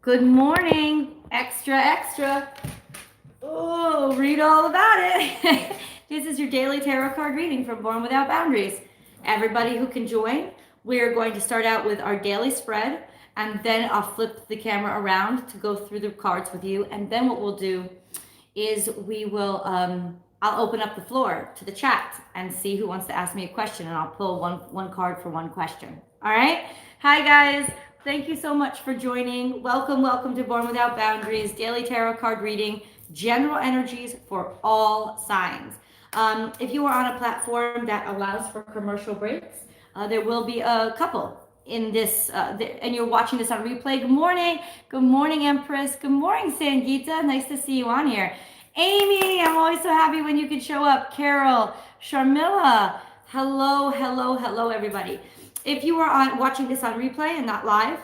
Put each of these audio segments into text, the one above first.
Good morning. Extra, extra. Oh, read all about it. This is your daily tarot card reading from Born Without Boundaries. Everybody who can join, we're going to start out with our daily spread, and then I'll flip the camera around to go through the cards with you. And then what we'll do is I'll open up the floor to the chat and see who wants to ask me a question, and I'll pull one card for one question. All right. Hi guys. Thank you so much for joining. Welcome to Born Without Boundaries, daily tarot card reading, general energies for all signs. If you are on a platform that allows for commercial breaks, there will be a couple in this, and you're watching this on replay. Good morning, Empress. Good morning, Sangeeta. Nice to see you on here. Amy, I'm always so happy when you can show up. Carol, Sharmila, hello, everybody. If you are watching this on replay and not live,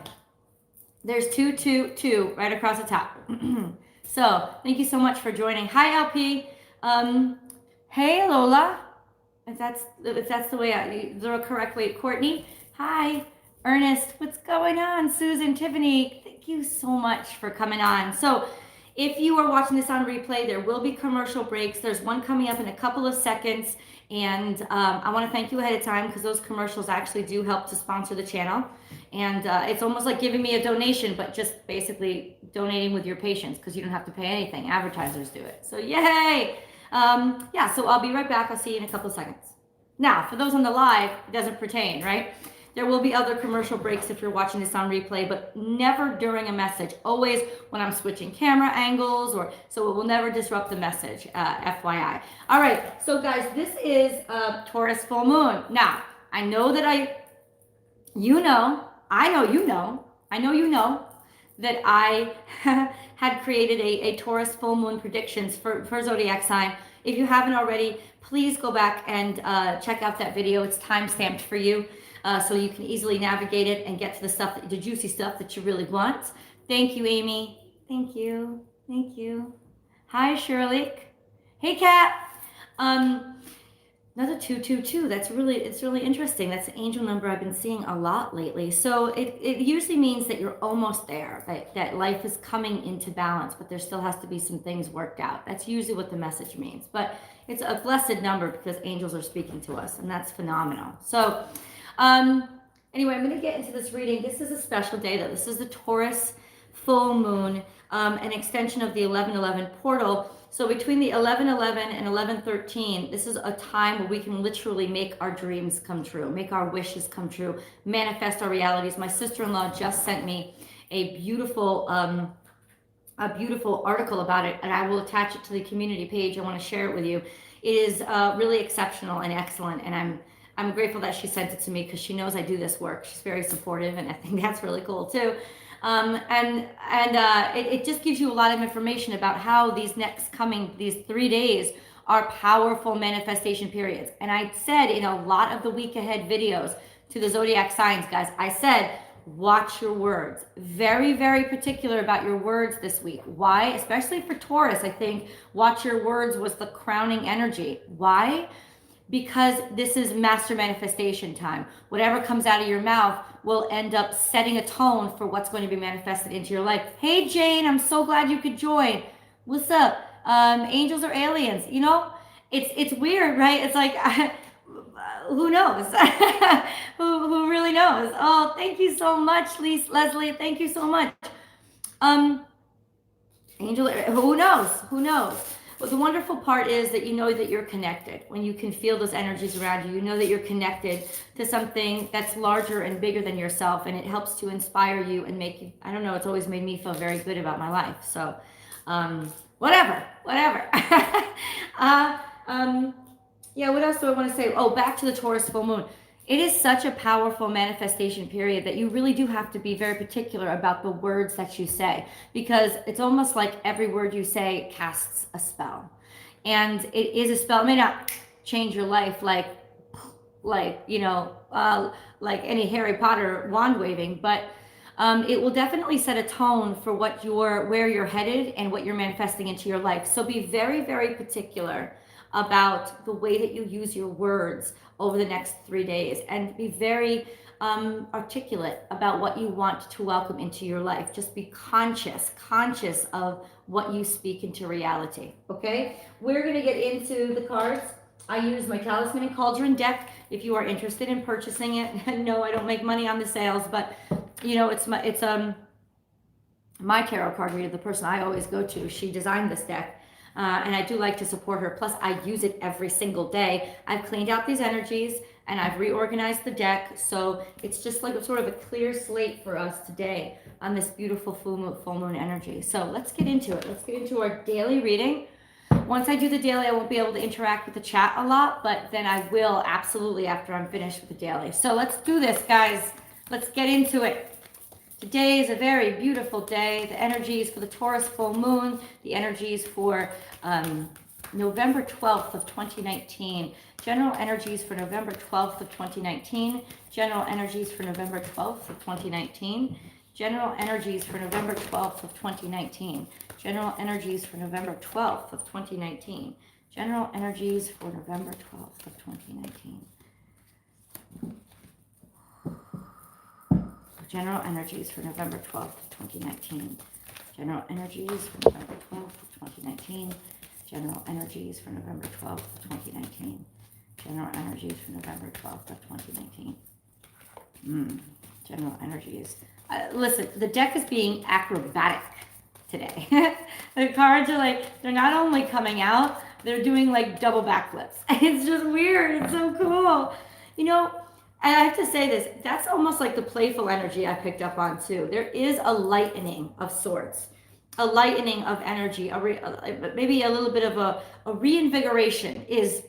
there's 222 right across the top. So thank you so much for joining. Hi, LP. Hey, Lola. If that's the way the correct way. Courtney. Hi, Ernest. What's going on? Susan, Tiffany. Thank you so much for coming on. So if you are watching this on replay, there will be commercial breaks. There's one coming up in a couple of seconds. And I want to thank you ahead of time because those commercials actually do help to sponsor the channel. And it's almost like giving me a donation, but just basically donating with your patience because you don't have to pay anything. Advertisers do it. So yay! Yeah, so I'll be right back. I'll see you in a couple of seconds. Now, for those on the live, it doesn't pertain, right? There will be other commercial breaks if you're watching this on replay, but never during a message. Always when I'm switching camera angles, so it will never disrupt the message, FYI. All right, so guys, this is Taurus full moon. Now, I know that I know that I had created a Taurus full moon predictions for zodiac sign. If you haven't already, please go back and check out that video. It's time-stamped for you. So you can easily navigate it and get to the juicy stuff that you really want. Thank you, Amy. Thank you. Hi, Shirley. Hey, Kat. Another 222. It's really interesting. That's an angel number I've been seeing a lot lately. So it usually means that you're almost there, that life is coming into balance, but there still has to be some things worked out. That's usually what the message means. But it's a blessed number because angels are speaking to us, and that's phenomenal. So anyway, I'm going to get into this reading. This is a special day, though. This is the Taurus full moon, an extension of the 11:11 portal. So between the 11:11 and 11:13, this is a time where we can literally make our dreams come true, make our wishes come true, manifest our realities. My sister-in-law just sent me a beautiful article about it, and I will attach it to the community page. I want to share it with you. It is really exceptional and excellent, and I'm grateful that she sent it to me because she knows I do this work. She's very supportive, and I think that's really cool too. It just gives you a lot of information about how these 3 days are powerful manifestation periods. And I said in a lot of the week ahead videos to the zodiac signs, guys, I said, watch your words. Very, very particular about your words this week. Why? Especially for Taurus, I think watch your words was the crowning energy. Why? Because this is master manifestation time. Whatever comes out of your mouth will end up setting a tone for what's going to be manifested into your life. Hey, Jane, I'm so glad you could join. What's up? Angels or aliens? You know, it's weird, right? It's like, who knows? who really knows? Oh, thank you so much, Leslie. Thank you so much. Angel, who knows? Well, the wonderful part is that you know that you're connected. When you can feel those energies around you, you know that you're connected to something that's larger and bigger than yourself, and it helps to inspire you and make you, I don't know, it's always made me feel very good about my life. So, whatever. Yeah, what else do I want to say? Oh, back to the Taurus full moon. It is such a powerful manifestation period that you really do have to be very particular about the words that you say, because it's almost like every word you say casts a spell. And it is a spell. It may not change your life like any Harry Potter wand waving, but it will definitely set a tone for where you're headed and what you're manifesting into your life. So be very, very particular about the way that you use your words over the next 3 days, and be very articulate about what you want to welcome into your life. Just be conscious of what you speak into reality. Okay, we're going to get into the cards. I use my Talisman and Cauldron deck if you are interested in purchasing it. No, I don't make money on the sales, but you know, it's my tarot card reader, the person I always go to, she designed this deck. And I do like to support her. Plus, I use it every single day. I've cleaned out these energies and I've reorganized the deck. So it's just like a sort of a clear slate for us today on this beautiful full moon energy. So let's get into it. Let's get into our daily reading. Once I do the daily, I won't be able to interact with the chat a lot, but then I will absolutely after I'm finished with the daily. So let's do this, guys. Let's get into it. Today is a very beautiful day. The energies for the Taurus full moon, the energies for November 12th of 2019. General energies for November 12th of 2019. General energies for November 12th of 2019. General energies for November 12th of 2019. General energies for November 12th of 2019. General energies for November 12th of 2019. General energies for November 12th of 2019. General energies for November 12th of 2019. General energies for November 12th of 2019. General energies for November 12th of 2019. General energies. Listen, the deck is being acrobatic today. The cards are like, they're not only coming out, they're doing like double backflips. It's just weird. It's so cool. You know, and I have to say this, that's almost like the playful energy I picked up on too. There is a lightening of sorts, a lightening of energy, maybe a little bit of a reinvigoration is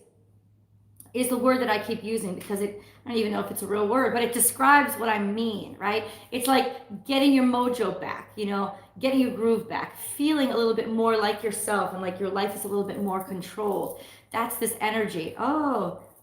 the word that I keep using because I don't even know if it's a real word, but it describes what I mean, right? It's like getting your mojo back, you know, getting your groove back, feeling a little bit more like yourself and like your life is a little bit more controlled. That's this energy.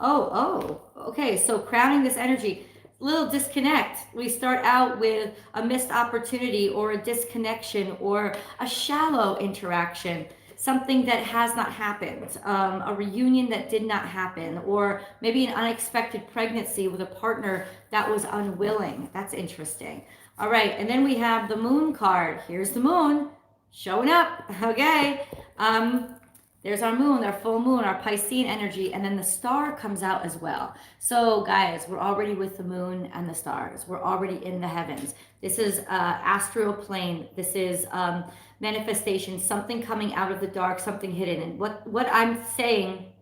Okay, so crowning this energy, little disconnect. We start out with a missed opportunity or a disconnection or a shallow interaction, something that has not happened, a reunion that did not happen, or maybe an unexpected pregnancy with a partner that was unwilling. That's interesting. All right, and then we have the moon card. Here's the moon showing up. Okay. There's our moon, our full moon, our Piscean energy, and then the star comes out as well. So guys, we're already with the moon and the stars. We're already in the heavens. This is astral plane. This is manifestation, something coming out of the dark, something hidden. And what I'm seeing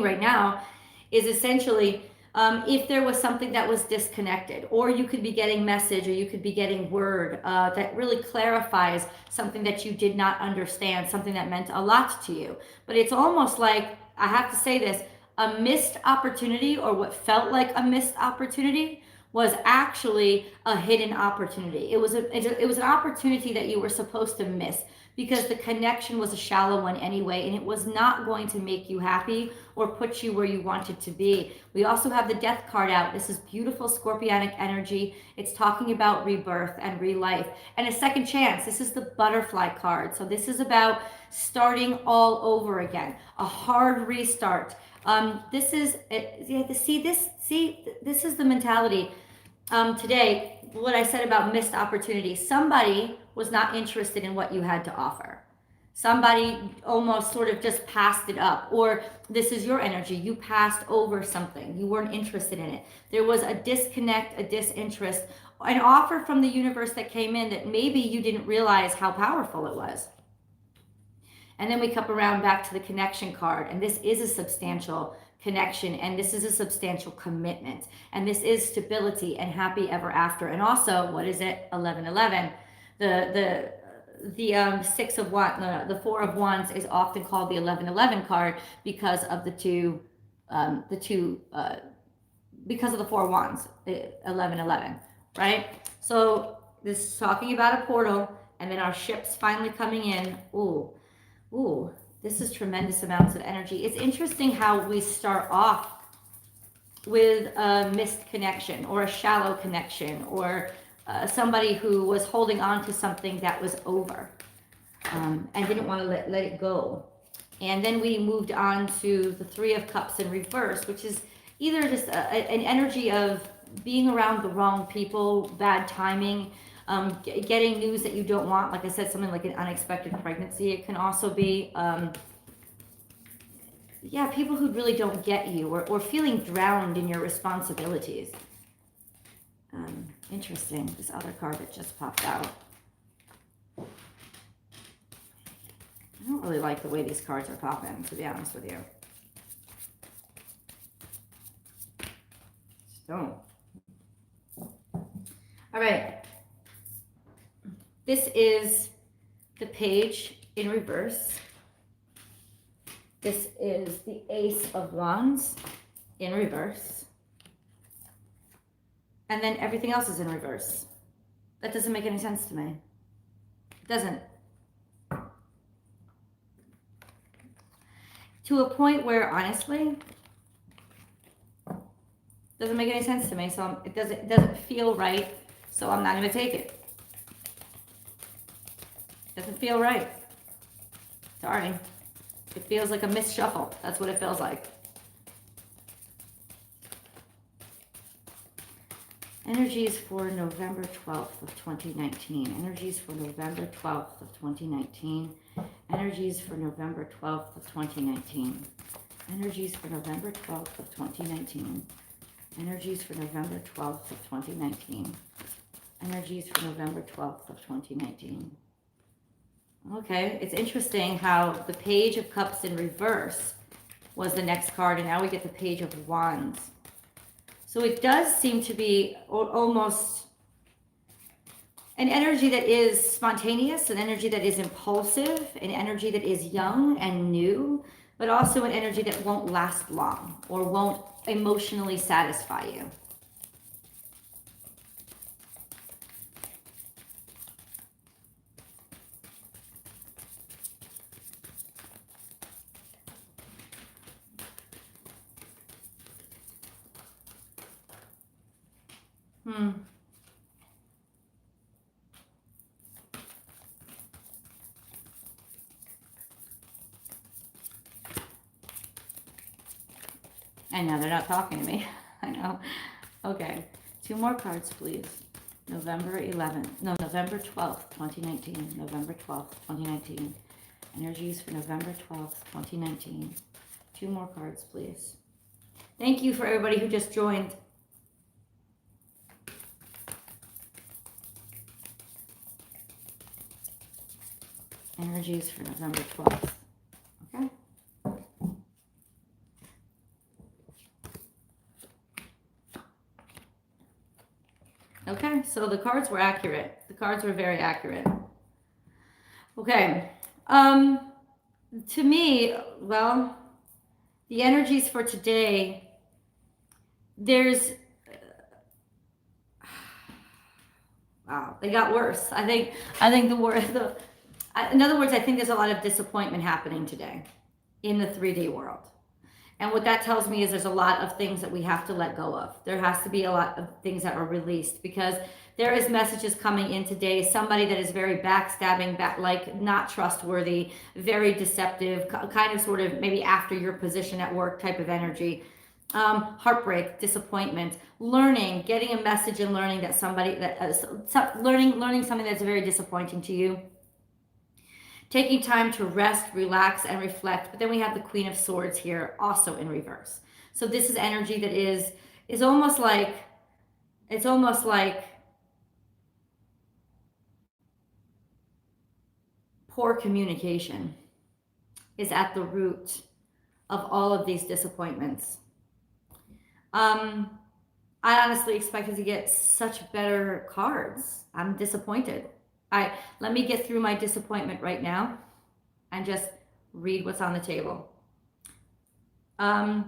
right now is essentially if there was something that was disconnected, or you could be getting message, or you could be getting word that really clarifies something that you did not understand, something that meant a lot to you. But it's almost like, I have to say this, a missed opportunity, or what felt like a missed opportunity, was actually a hidden opportunity. It was an opportunity that you were supposed to miss because the connection was a shallow one anyway, and it was not going to make you happy or put you where you wanted to be. We also have the death card out. This is beautiful scorpionic energy. It's talking about rebirth and relife and a second chance. This is the butterfly card. So this is about starting all over again, a hard restart. This is this is the mentality today. What I said about missed opportunity. Somebody was not interested in what you had to offer. Somebody almost sort of just passed it up, or this is your energy. You passed over something. You weren't interested in it. There was a disconnect, a disinterest, an offer from the universe that came in that maybe you didn't realize how powerful it was. And then we come around back to the connection card, and this is a substantial connection, and this is a substantial commitment, and this is stability and happy ever after. And also, what is it? 1111. The six of wands, the four of wands is often called the 1111 card because of because of the four wands, 1111, right? So this is talking about a portal, and then our ships finally coming in. Ooh, this is tremendous amounts of energy. It's interesting how we start off with a missed connection or a shallow connection, or somebody who was holding on to something that was over and didn't want to let it go. And then we moved on to the Three of Cups in reverse, which is either just an energy of being around the wrong people, bad timing, getting news that you don't want. Like I said, something like an unexpected pregnancy. It can also be, yeah, people who really don't get you, or feeling drowned in your responsibilities. Interesting, this other card that just popped out. I don't really like the way these cards are popping, to be honest with you. Just don't. All right. This is the page in reverse. This is the Ace of Wands in reverse. And then everything else is in reverse. That doesn't make any sense to me. It doesn't. To a point where, honestly, doesn't make any sense to me. So it doesn't feel right. So I'm not going to take it. Doesn't feel right. Sorry. It feels like a missed shuffle. That's what it feels like. Energies for November 12th of 2019. Energies for November 12th of 2019. Energies for November 12th of 2019. Energies for November 12th of 2019. Energies for November 12th of 2019. Energies for November 12th of 2019. Okay, it's interesting how the Page of Cups in reverse was the next card, and now we get the Page of Wands. So it does seem to be almost an energy that is spontaneous, an energy that is impulsive, an energy that is young and new, but also an energy that won't last long or won't emotionally satisfy you. I know, they're not talking to me. I know. Okay, 2 more cards, please. November 12th, 2019. November 12th, 2019. Energies for November 12th, 2019. 2 more cards, please. Thank you for everybody who just joined. Energies for November 12th. Okay. Okay, so the cards were accurate. The cards were very accurate. Okay. To me, well, the energies for today, there's wow, they got worse. I think in other words, I think there's a lot of disappointment happening today in the 3D world. And what that tells me is there's a lot of things that we have to let go of. There has to be a lot of things that are released, because there is messages coming in today. Somebody that is very backstabbing, like not trustworthy, very deceptive, kind of sort of maybe after your position at work type of energy. Heartbreak, disappointment, learning, getting a message and learning that learning something that's very disappointing to you. Taking time to rest, relax, and reflect. But then we have the Queen of Swords here, also in reverse. So this is energy that is almost like, it's almost like poor communication is at the root of all of these disappointments. I honestly expected to get such better cards. I'm disappointed. Let me get through my disappointment right now and just read what's on the table. Our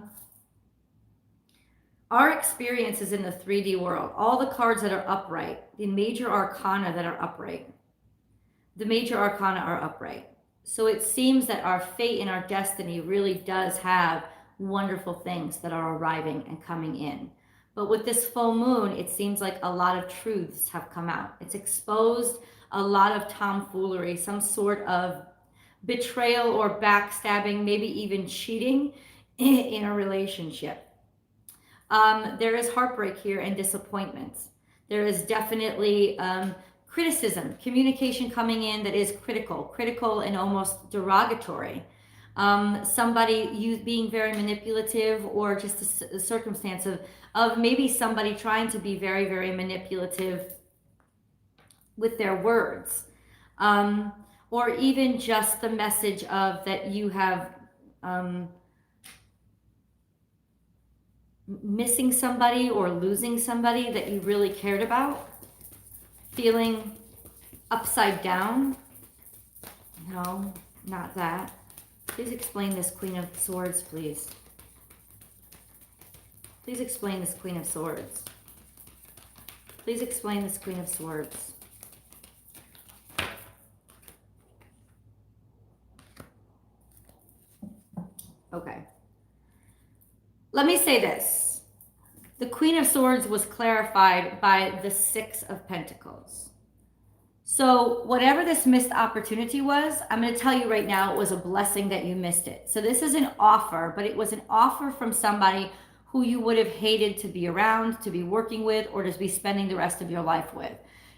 experiences in the 3D world, all the cards that are upright, the major arcana that are upright, the major arcana are upright. So it seems that our fate and our destiny really does have wonderful things that are arriving and coming in. But with this full moon, it seems like a lot of truths have come out. It's exposed a lot of tomfoolery, some sort of betrayal or backstabbing, maybe even cheating in a relationship. There is heartbreak here and disappointment. There is definitely criticism, communication coming in that is critical and almost derogatory. Somebody you being very manipulative, or just a circumstance of maybe somebody trying to be very, very manipulative with their words. Or even just the message of that you have missing somebody or losing somebody that you really cared about, feeling upside down. No, not that. Please explain this Queen of Swords, please. Please explain this Queen of Swords. Please explain this Queen of Swords. Okay. Let me say this. The Queen of Swords was clarified by the Six of Pentacles. So whatever this missed opportunity was, I'm going to tell you right now, it was a blessing that you missed it. So this is an offer, but it was an offer from somebody who you would have hated to be around, to be working with, or to be spending the rest of your life with.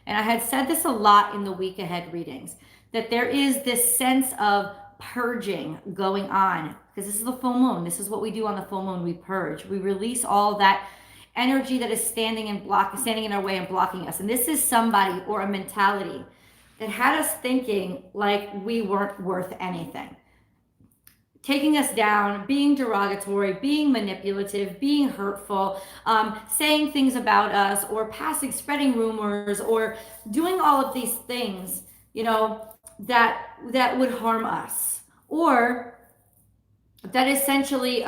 And I had said this a lot in the week ahead readings, that there is this sense of purging going on, because this is the full moon. This is what we do on the full moon. We purge. We release all that energy that is standing in our way and blocking us. And this is somebody or a mentality that had us thinking like we weren't worth anything, taking us down, being derogatory, being manipulative, being hurtful, saying things about us, or spreading rumors, or doing all of these things, that would harm us, or that essentially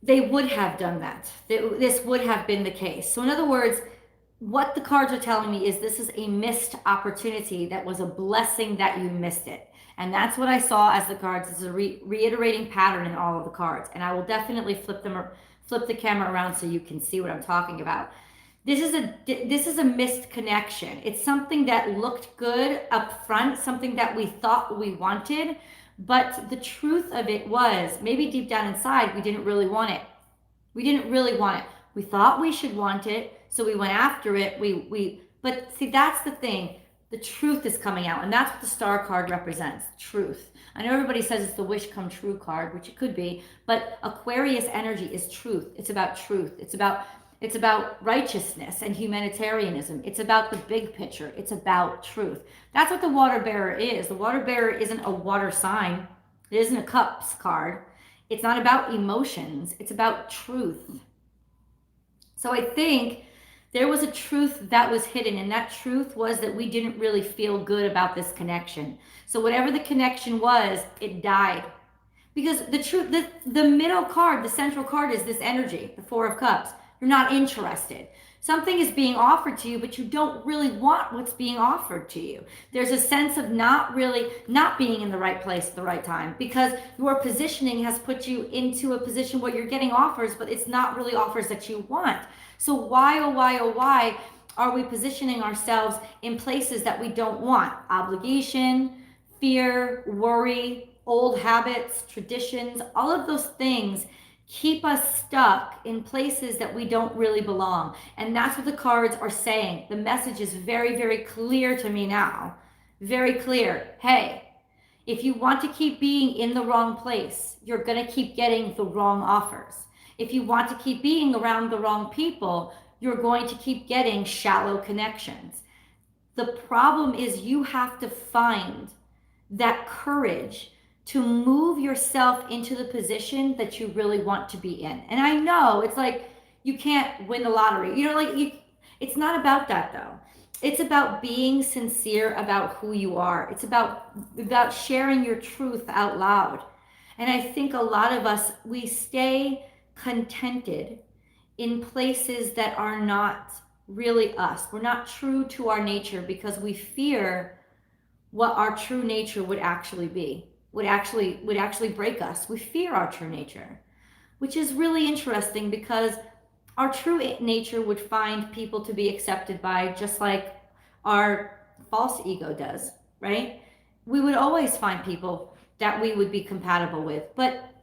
they would have done that. This would have been the case. So in other words, what the cards are telling me is this is a missed opportunity that was a blessing that you missed it. And that's what I saw as the cards. This is a reiterating pattern in all of the cards. And I will definitely flip the camera around so you can see what I'm talking about. This is a missed connection. It's something that looked good up front, something that we thought we wanted, but the truth of it was, maybe deep down inside, we didn't really want it. We didn't really want it. We thought we should want it, so we went after it. But see, that's the thing. The truth is coming out, and that's what the Star card represents, truth. I know everybody says it's the wish come true card, which it could be, but Aquarius energy is truth. It's about truth. It's about righteousness and humanitarianism. It's about the big picture. It's about truth. That's what the water bearer is. The water bearer isn't a water sign. It isn't a cups card. It's not about emotions. It's about truth. So I think there was a truth that was hidden, and that truth was that we didn't really feel good about this connection. So whatever the connection was, it died. Because the truth, the middle card, the central card is this energy, the Four of Cups. You're not interested. Something is being offered to you, but you don't really want what's being offered to you. There's a sense of not being in the right place at the right time, because your positioning has put you into a position where you're getting offers, but it's not really offers that you want. So why, oh why are we positioning ourselves in places that we don't want? Obligation, fear, worry, old habits, traditions, all of those things keep us stuck in places that we don't really belong. And that's what the cards are saying. The message is very, very clear to me now. Very clear. Hey, if you want to keep being in the wrong place, you're going to keep getting the wrong offers. If you want to keep being around the wrong people, you're going to keep getting shallow connections. The problem is you have to find that courage to move yourself into the position that you really want to be in. And I know it's like you can't win the lottery. It's not about that though. It's about being sincere about who you are. It's about sharing your truth out loud. And I think a lot of us, we stay contented in places that are not really us. We're not true to our nature because we fear what our true nature would actually be. Would actually break us. We fear our true nature, which is really interesting because our true nature would find people to be accepted by, just like our false ego does, right? We would always find people that we would be compatible with, but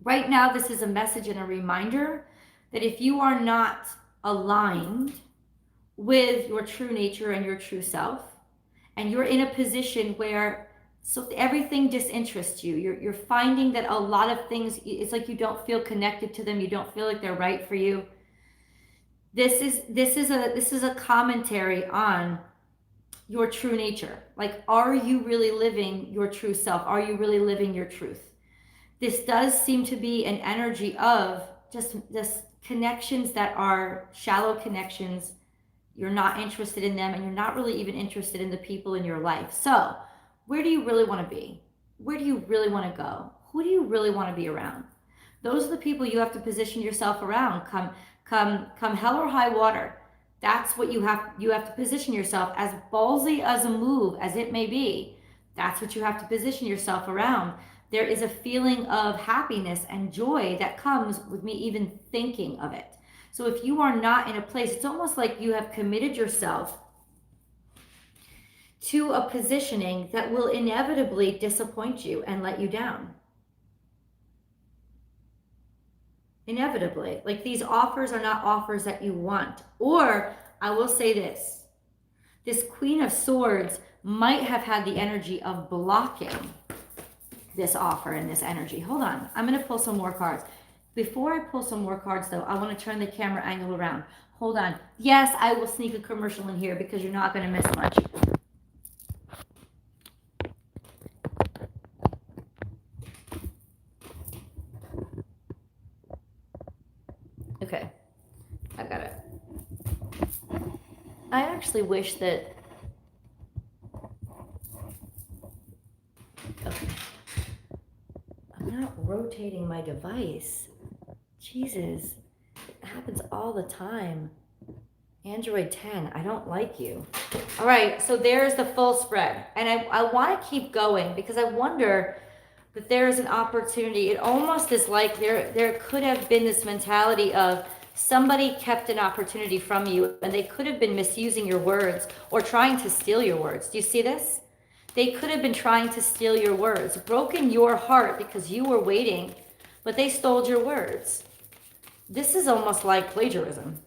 Right now, this is a message and a reminder that if you are not aligned with your true nature and your true self, and you're in a position where everything disinterests you, you're finding that a lot of things, it's like you don't feel connected to them, you don't feel like they're right for you. This is a commentary on your true nature. Like, are you really living your true self? Are you really living your truth? This does seem to be an energy of just this connections that are shallow connections. You're not interested in them, and you're not really even interested in the people in your life. So where do you really want to be? Where do you really want to go? Who do you really want to be around? Those are the people you have to position yourself around. Come hell or high water. That's what you have to position yourself, as ballsy as a move as it may be. That's what you have to position yourself around. There is a feeling of happiness and joy that comes with me even thinking of it. So if you are not in a place, it's almost like you have committed yourself to a positioning that will inevitably disappoint you and let you down. Inevitably. Like, these offers are not offers that you want. Or I will say this Queen of Swords might have had the energy of blocking this offer and this energy. Hold on. I'm going to pull some more cards. Before I pull some more cards, though, I want to turn the camera angle around. Hold on. Yes, I will sneak a commercial in here because you're not going to miss much. Okay, I got it. I actually wish that... Okay. I'm not rotating my device. Jesus, it happens all the time. Android 10, I don't like you. All right, so there's the full spread. And I want to keep going because I wonder that there is an opportunity. It almost is like there could have been this mentality of somebody kept an opportunity from you, and they could have been misusing your words or trying to steal your words. Do you see this? They could have been trying to steal your words, broken your heart because you were waiting, but they stole your words. This is almost like plagiarism.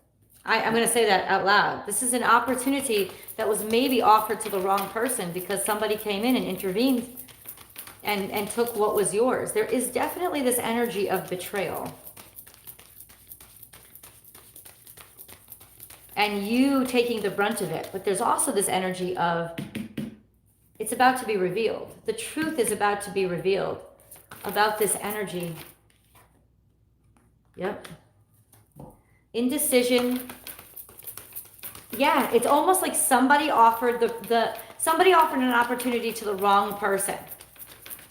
I'm going to say that out loud. This is an opportunity that was maybe offered to the wrong person because somebody came in and intervened and took what was yours. There is definitely this energy of betrayal. And you taking the brunt of it. But there's also this energy of it's about to be revealed. The truth is about to be revealed about this energy. Yep. Indecision. Yeah, it's almost like somebody offered somebody offered an opportunity to the wrong person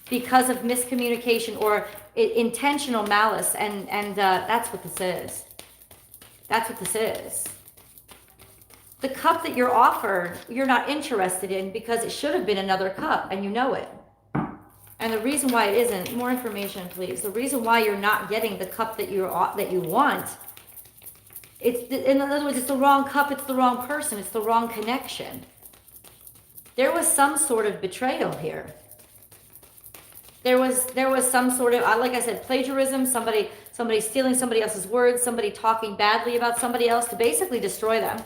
because of miscommunication or intentional malice, and that's what this is. That's what this is. The cup that you're offered, you're not interested in because it should have been another cup, and you know it. And the reason why it isn't, more information, please. The reason why you're not getting the cup that you want, in other words, it's the wrong cup, it's the wrong person, it's the wrong connection. There was some sort of betrayal here. There was some sort of, like I said, plagiarism, somebody stealing somebody else's words, somebody talking badly about somebody else to basically destroy them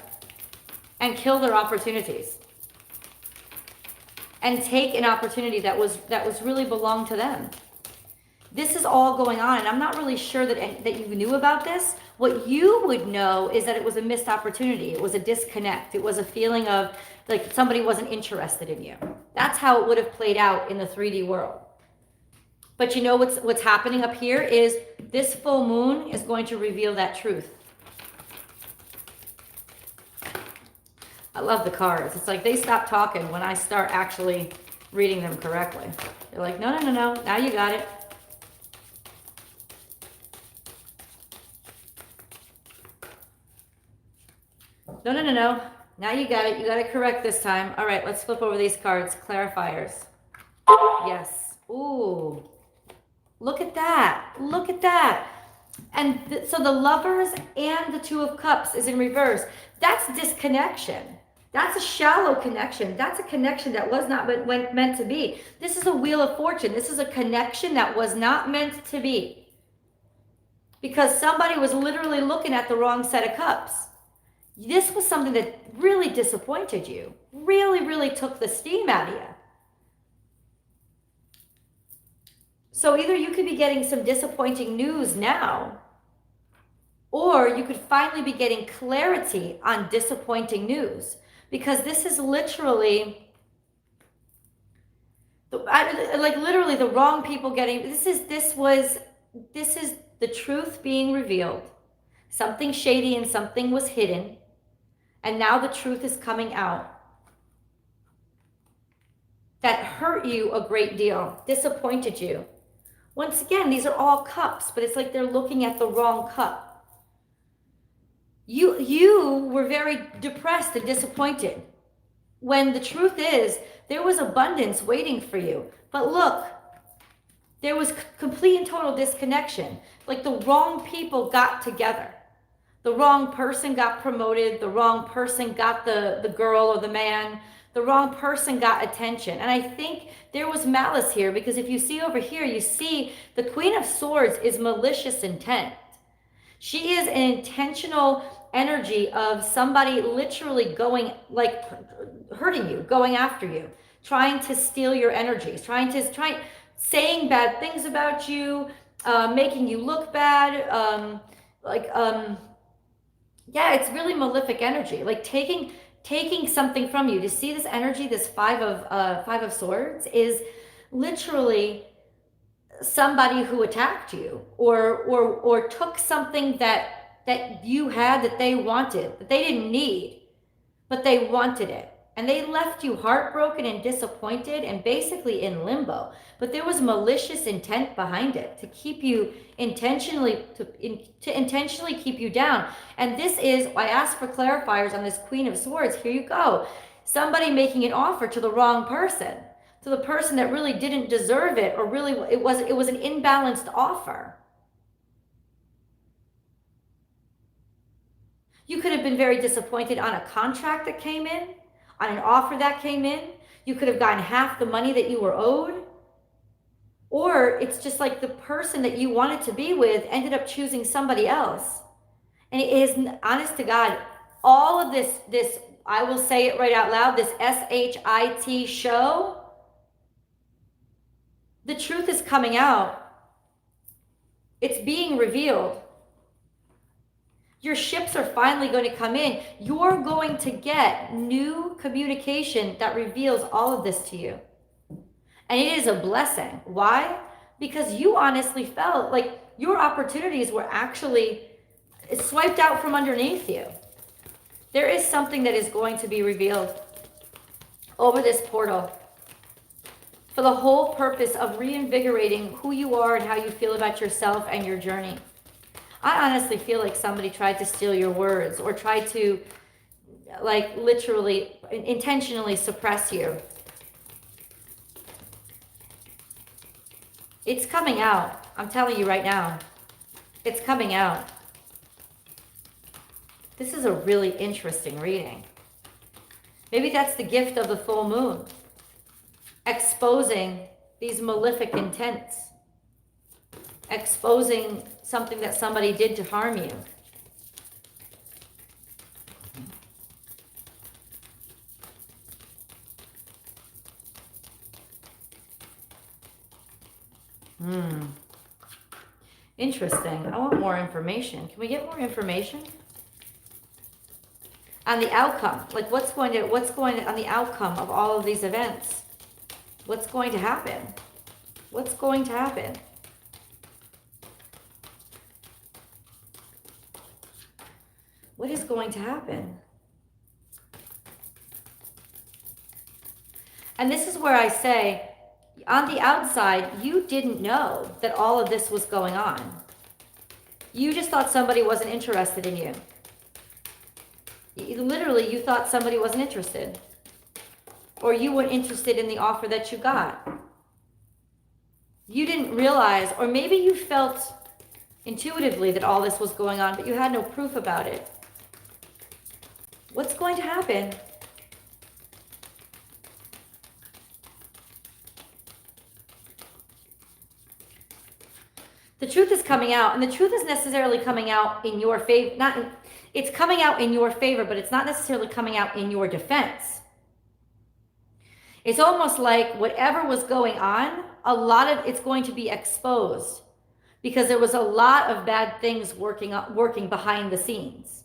and kill their opportunities. And take an opportunity that was really belonged to them. This is all going on, and I'm not really sure that you knew about this. What you would know is that it was a missed opportunity. It was a disconnect. It was a feeling of like somebody wasn't interested in you. That's how it would have played out in the 3D world. But you know what's happening up here is this full moon is going to reveal that truth. I love the cards. It's like they stop talking when I start actually reading them correctly. They're like, no, now you got it. No, now you got it. You got it correct this time. All right, let's flip over these cards. Clarifiers. Yes. Ooh. Look at that. Look at that. And so the Lovers and the Two of Cups is in reverse. That's disconnection. That's a shallow connection. That's a connection that was not meant to be. This is a Wheel of Fortune. This is a connection that was not meant to be. because somebody was literally looking at the wrong set of cups. This was something that really disappointed you, really, really took the steam out of you. So either you could be getting some disappointing news now, or you could finally be getting clarity on disappointing news, because this is literally, like literally the wrong people getting, this is the truth being revealed. Something shady and something was hidden, and now the truth is coming out. That hurt you a great deal, disappointed you. Once again, these are all cups, but it's like they're looking at the wrong cup. You were very depressed and disappointed, when the truth is there was abundance waiting for you. But look, there was complete and total disconnection. Like the wrong people got together. The wrong person got promoted. The wrong person got the girl or the man. The wrong person got attention. And I think there was malice here, because if you see over here, you see the Queen of Swords is malicious intent. She is an intentional energy of somebody literally going, like hurting you, going after you, trying to steal your energies, saying bad things about you, making you look bad, yeah, it's really malefic energy, like taking something from you. To see this energy, this five of swords, is literally somebody who attacked you, or took something that you had, that they wanted, that they didn't need, but they wanted it. And they left you heartbroken and disappointed and basically in limbo. But there was malicious intent behind it, to keep you intentionally, to intentionally keep you down. And this is, I asked for clarifiers on this Queen of Swords. Here you go. Somebody making an offer to the wrong person, to the person that really didn't deserve it, or really it was an imbalanced offer. You could have been very disappointed on a contract that came in, on an offer that came in. You could have gotten half the money that you were owed. Or it's just like the person that you wanted to be with ended up choosing somebody else. And it is, honest to God, all of this, I will say it right out loud, this SHIT show, the truth is coming out. It's being revealed. Your ships are finally going to come in. You're going to get new communication that reveals all of this to you. And it is a blessing. Why? Because you honestly felt like your opportunities were actually swiped out from underneath you. There is something that is going to be revealed over this portal, for the whole purpose of reinvigorating who you are and how you feel about yourself and your journey. I honestly feel like somebody tried to steal your words, or tried to, like, literally, intentionally suppress you. It's coming out. I'm telling you right now. It's coming out. This is a really interesting reading. Maybe that's the gift of the full moon. Exposing these malefic intents. Exposing something that somebody did to harm you. Interesting. I want more information. Can we get more information on the outcome? Like what's going to on the outcome of all of these events? What's going to happen? What's going to happen? What is going to happen? And this is where I say, on the outside, you didn't know that all of this was going on. You just thought somebody wasn't interested in you. Literally, you thought somebody wasn't interested. Or you weren't interested in the offer that you got. You didn't realize, or maybe you felt intuitively that all this was going on, but you had no proof about it. What's going to happen? The truth is coming out, and the truth is necessarily coming out in your favor. It's coming out in your favor, but it's not necessarily coming out in your defense. It's almost like whatever was going on, a lot of it's going to be exposed because there was a lot of bad things working behind the scenes.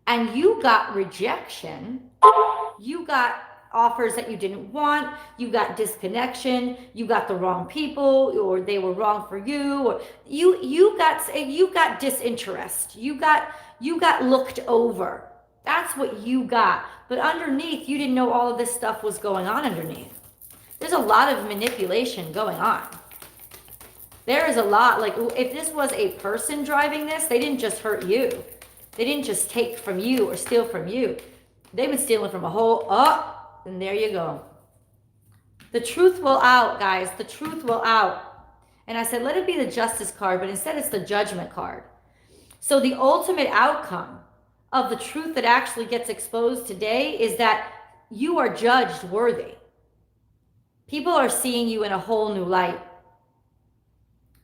And you got rejection. You got offers that you didn't want, you got disconnection, you got the wrong people, or they were wrong for you, or you got disinterest, you got looked over. That's what you got. But underneath, you didn't know all of this stuff was going on underneath. There's a lot of manipulation going on. There is a lot, like if this was a person driving this, they didn't just hurt you. They didn't just take from you or steal from you. They've been stealing from a whole, and there you go. The truth will out, guys. The truth will out. And I said, let it be the justice card, but instead it's the judgment card. So the ultimate outcome of the truth that actually gets exposed today is that you are judged worthy. People are seeing you in a whole new light.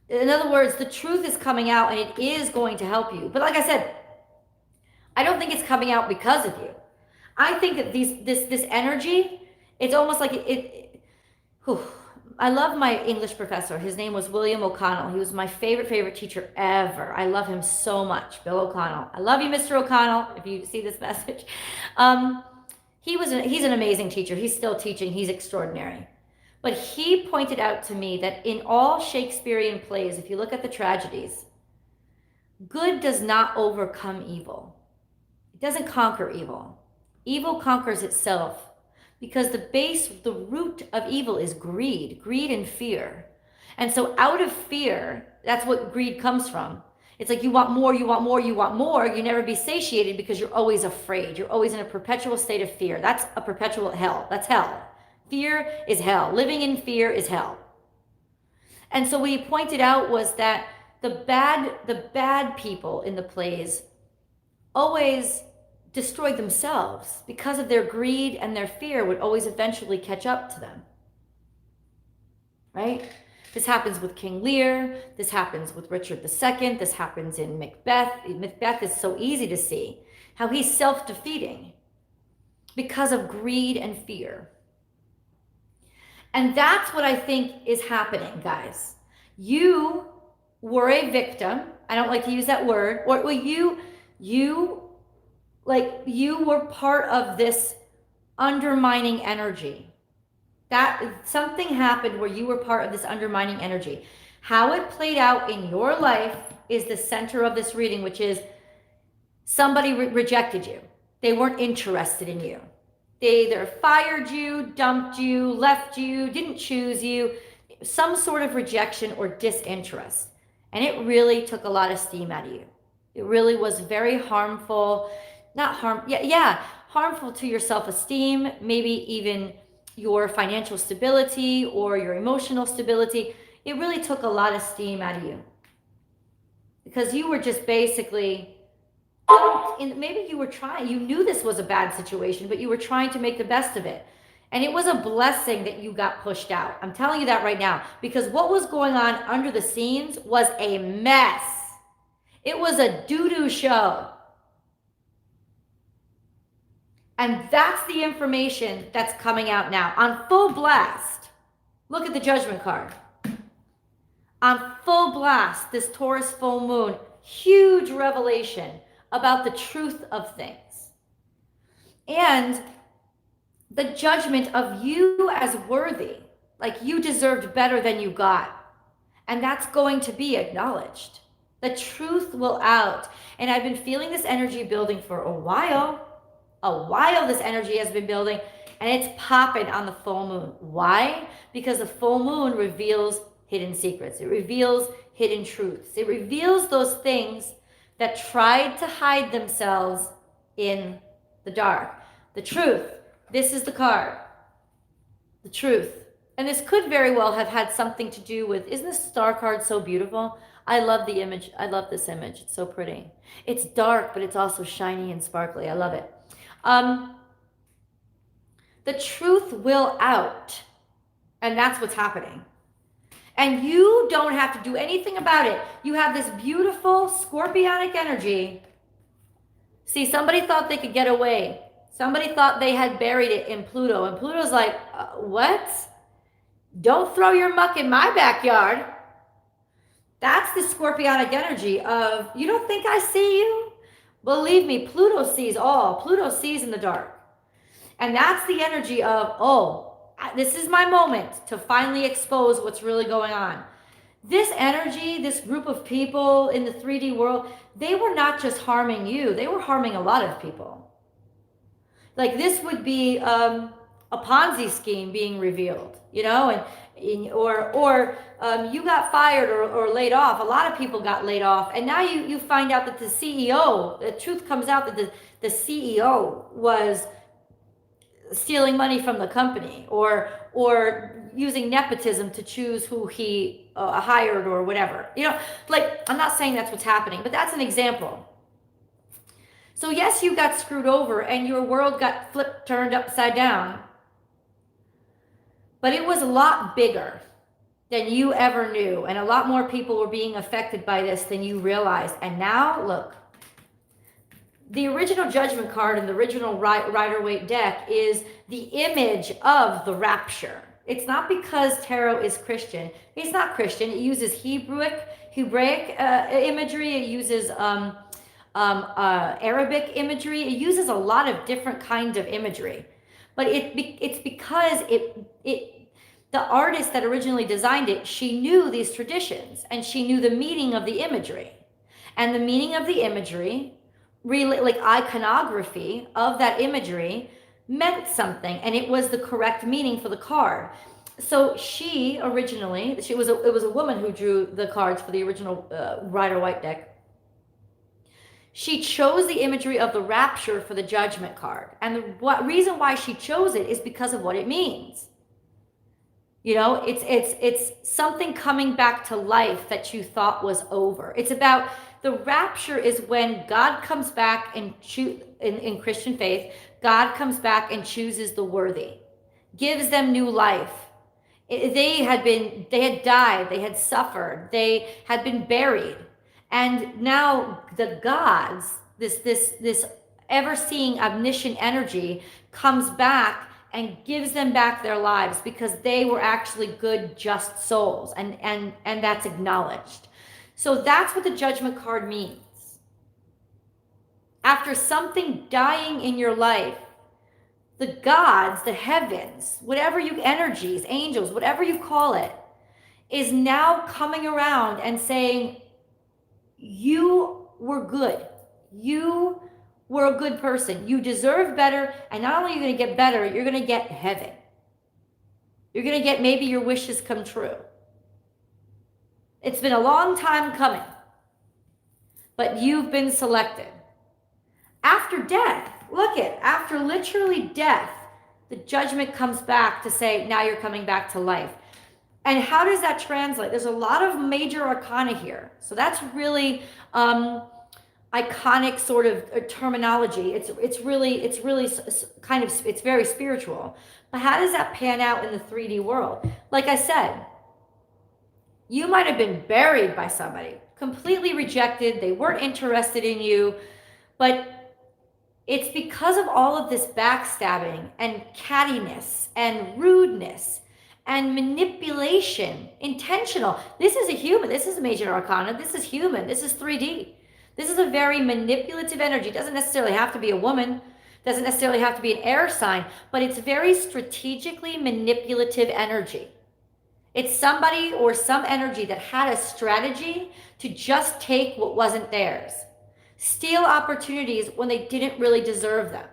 In other words, the truth is coming out and it is going to help you. But like I said, I don't think it's coming out because of you. I think that this energy, it's almost like I love my English professor. His name was William O'Connell. He was my favorite teacher ever. I love him so much, Bill O'Connell. I love you, Mr. O'Connell, if you see this message. He's an amazing teacher. He's still teaching. He's extraordinary. But he pointed out to me that in all Shakespearean plays, if you look at the tragedies, good does not overcome evil. It doesn't conquer evil. Evil conquers itself because the root of evil is greed and fear. And so out of fear, that's what greed comes from. It's like you want more, you want more, you want more. You never be satiated because you're always afraid. You're always in a perpetual state of fear. That's a perpetual hell. That's hell. Fear is hell. Living in fear is hell. And so what he pointed out was that the bad people in the plays always destroyed themselves because of their greed, and their fear would always eventually catch up to them. Right? This happens with King Lear. This happens with Richard II. This happens in Macbeth. Macbeth is so easy to see how he's self-defeating because of greed and fear. And that's what I think is happening, guys. You were a victim. I don't like to use that word. Or you were part of this undermining energy. That something happened where you were part of this undermining energy. How it played out in your life is the center of this reading, which is somebody rejected you. They weren't interested in you. They either fired you, dumped you, left you, didn't choose you, some sort of rejection or disinterest. And it really took a lot of steam out of you. It really was very harmful. Harmful to your self-esteem, maybe even your financial stability or your emotional stability. It really took a lot of steam out of you because you were just basically, maybe you were trying, you knew this was a bad situation, but you were trying to make the best of it. And it was a blessing that you got pushed out. I'm telling you that right now, because what was going on under the scenes was a mess. It was a doo-doo show. And that's the information that's coming out now on full blast. Look at the judgment card. On full blast, this Taurus full moon, huge revelation about the truth of things. And the judgment of you as worthy, like you deserved better than you got. And that's going to be acknowledged. The truth will out. And I've been feeling this energy building for a while. This energy has been building, and it's popping on the full moon. Why? Because the full moon reveals hidden secrets. It reveals hidden truths. It reveals those things that tried to hide themselves in the dark. The truth. This is the card. The truth. And this could very well have had something to do with, isn't this star card so beautiful? I love the image. I love this image. It's so pretty. It's dark, but it's also shiny and sparkly. I love it. The truth will out, and that's what's happening. And you don't have to do anything about it. You have this beautiful scorpionic energy. See, somebody thought they could get away. Somebody thought they had buried it in Pluto. And Pluto's like, what? Don't throw your muck in my backyard. That's the scorpionic energy of, you don't think I see you? Believe me, Pluto sees all. Pluto sees in the dark. And that's the energy of, oh, this is my moment to finally expose what's really going on. This energy, this group of people in the 3D world, they were not just harming you, they were harming a lot of people. Like this would be a Ponzi scheme being revealed, you know, and or you got fired or laid off. A lot of people got laid off, and now you find out that the CEO, the truth comes out that the CEO was stealing money from the company or using nepotism to choose who he hired or whatever. You know, like, I'm not saying that's what's happening, but that's an example. So yes, you got screwed over and your world got flipped, turned upside down. But it was a lot bigger than you ever knew. And a lot more people were being affected by this than you realized. And now, look, the original judgment card in the original Rider-Waite deck is the image of the rapture. It's not because tarot is Christian. It's not Christian. It uses Hebraic imagery. It uses Arabic imagery. It uses a lot of different kinds of imagery. But it's because the artist that originally designed it, she knew these traditions and she knew the meaning of the imagery. And the meaning of the imagery, really, like iconography of that imagery, meant something, and it was the correct meaning for the card. So she originally, it was a woman who drew the cards for the original Rider-Waite deck. She chose the imagery of the rapture for the judgment card. And the reason why she chose it is because of what it means. You know, it's something coming back to life that you thought was over. It's about the rapture is when God comes back and in Christian faith, God comes back and chooses the worthy, gives them new life. They had died, they had suffered, they had been buried. And now the gods, this ever-seeing omniscient energy comes back and gives them back their lives because they were actually good, just souls. And that's acknowledged. So that's what the judgment card means. After something dying in your life, the gods, the heavens, whatever energies, angels, whatever you call it, is now coming around and saying, you were good. You were a good person. You deserve better. And not only are you going to get better, you're going to get heaven. You're going to get maybe your wishes come true. It's been a long time coming, but you've been selected. After death, after literally death, the judgment comes back to say, now you're coming back to life. And how does that translate? There's a lot of major arcana here. So that's really iconic sort of terminology. It's really kind of, it's very spiritual. But how does that pan out in the 3D world? Like I said, you might have been buried by somebody, completely rejected. They weren't interested in you, but it's because of all of this backstabbing and cattiness and rudeness and manipulation, intentional. This is a human. This is a major arcana. This is human. This is 3D. This is a very manipulative energy. It doesn't necessarily have to be a woman. It doesn't necessarily have to be an air sign, but it's very strategically manipulative energy. It's somebody or some energy that had a strategy to just take what wasn't theirs. Steal opportunities when they didn't really deserve them.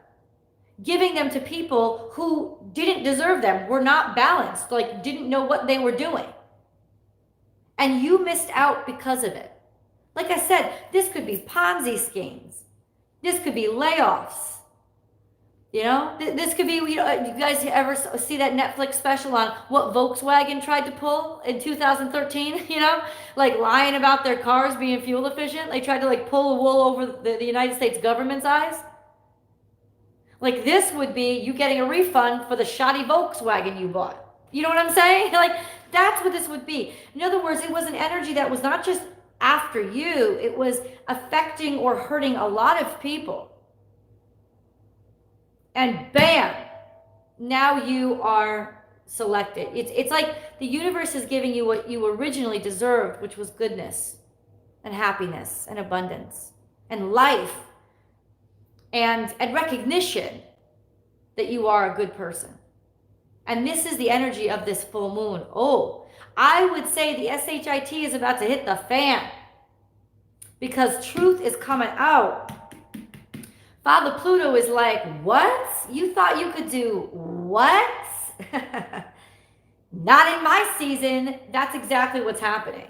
Giving them to people who didn't deserve them, were not balanced, like didn't know what they were doing. And you missed out because of it. Like I said, this could be Ponzi schemes. This could be layoffs. You know, this could be, you guys ever see that Netflix special on what Volkswagen tried to pull in 2013? You know, like lying about their cars being fuel efficient. They tried to like pull the wool over the United States government's eyes. Like this would be you getting a refund for the shoddy Volkswagen you bought. You know what I'm saying? Like That's what this would be. In other words, it was an energy that was not just after you, it was affecting or hurting a lot of people. And bam, now you are selected. It's like the universe is giving you what you originally deserved, which was goodness and happiness and abundance and life and recognition that you are a good person. And this is the energy of this full moon. Oh, I would say the SHIT is about to hit the fan because truth is coming out. Father Pluto is like, what? You thought you could do what? Not in my season. That's exactly what's happening.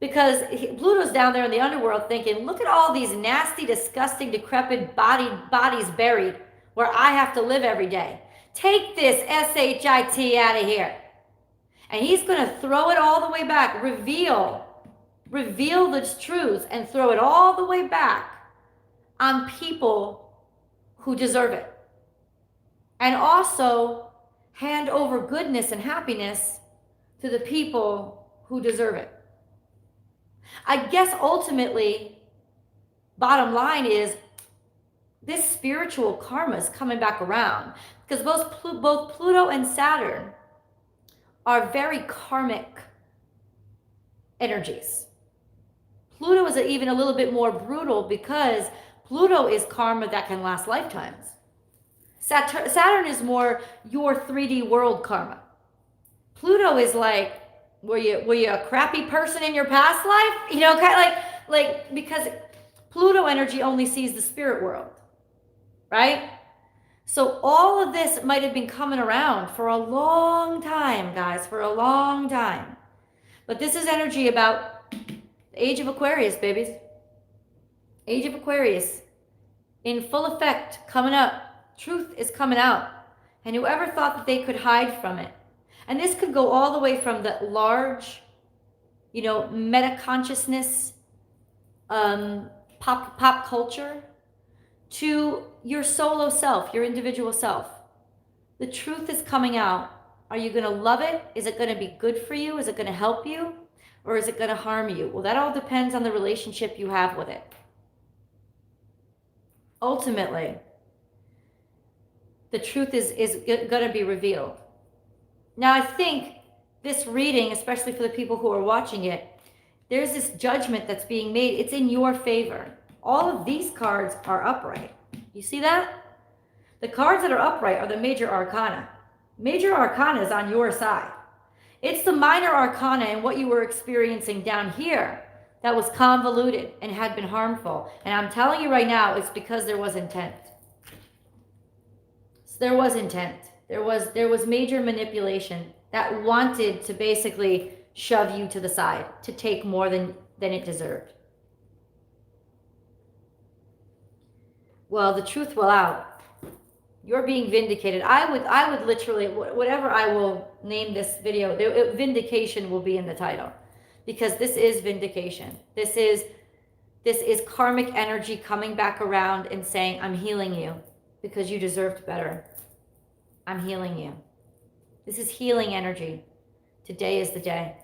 Because Pluto's down there in the underworld thinking, look at all these nasty, disgusting, decrepit bodies buried where I have to live every day. Take this SHIT out of here. And he's going to throw it all the way back, reveal the truth and throw it all the way back on people who deserve it. And also hand over goodness and happiness to the people who deserve it. I guess ultimately, bottom line is this spiritual karma is coming back around because both Pluto and Saturn are very karmic energies. Pluto is even a little bit more brutal because Pluto is karma that can last lifetimes. Saturn is more your 3D world karma. Pluto is like, were you a crappy person in your past life? You know, kind of like because Pluto energy only sees the spirit world, right? So all of this might have been coming around for a long time, guys, for a long time. But this is energy about the age of Aquarius, babies. Age of Aquarius in full effect, coming up. Truth is coming out. And whoever thought that they could hide from it. And this could go all the way from the large, meta consciousness, pop culture, to your solo self, your individual self. The truth is coming out. Are you going to love it? Is it going to be good for you? Is it going to help you? Or is it going to harm you? Well, that all depends on the relationship you have with it. Ultimately, the truth is going to be revealed. Now, I think this reading, especially for the people who are watching it, there's this judgment that's being made. It's in your favor. All of these cards are upright. You see that? The cards that are upright are the major arcana. Major arcana is on your side. It's the minor arcana and what you were experiencing down here that was convoluted and had been harmful. And I'm telling you right now, it's because there was intent. So there was intent. There was major manipulation that wanted to basically shove you to the side, to take more than it deserved. Well, the truth will out. You're being vindicated. I would literally, whatever I will name this video, vindication will be in the title, because this is vindication. This is karmic energy coming back around and saying, I'm healing you because you deserved better. I'm healing you. This is healing energy. Today is the day.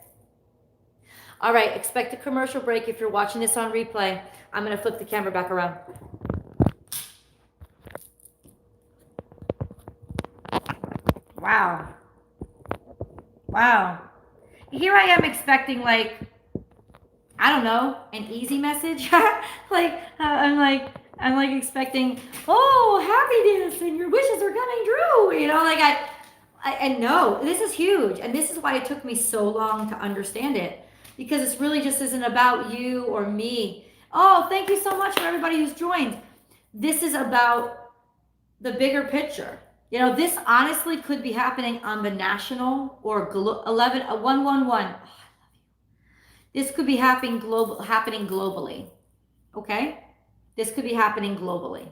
All right, expect a commercial break. If you're watching this on replay, I'm going to flip the camera back around. Wow. Here I am expecting I don't know, an easy message. I'm like expecting, happiness and your wishes are coming true. And no, this is huge. And this is why it took me so long to understand it, because it's really just isn't about you or me. Oh, thank you so much for everybody who's joined. This is about the bigger picture. This honestly could be happening on the national or 111. Oh, I love you. This could be happening globally. Okay? This could be happening globally.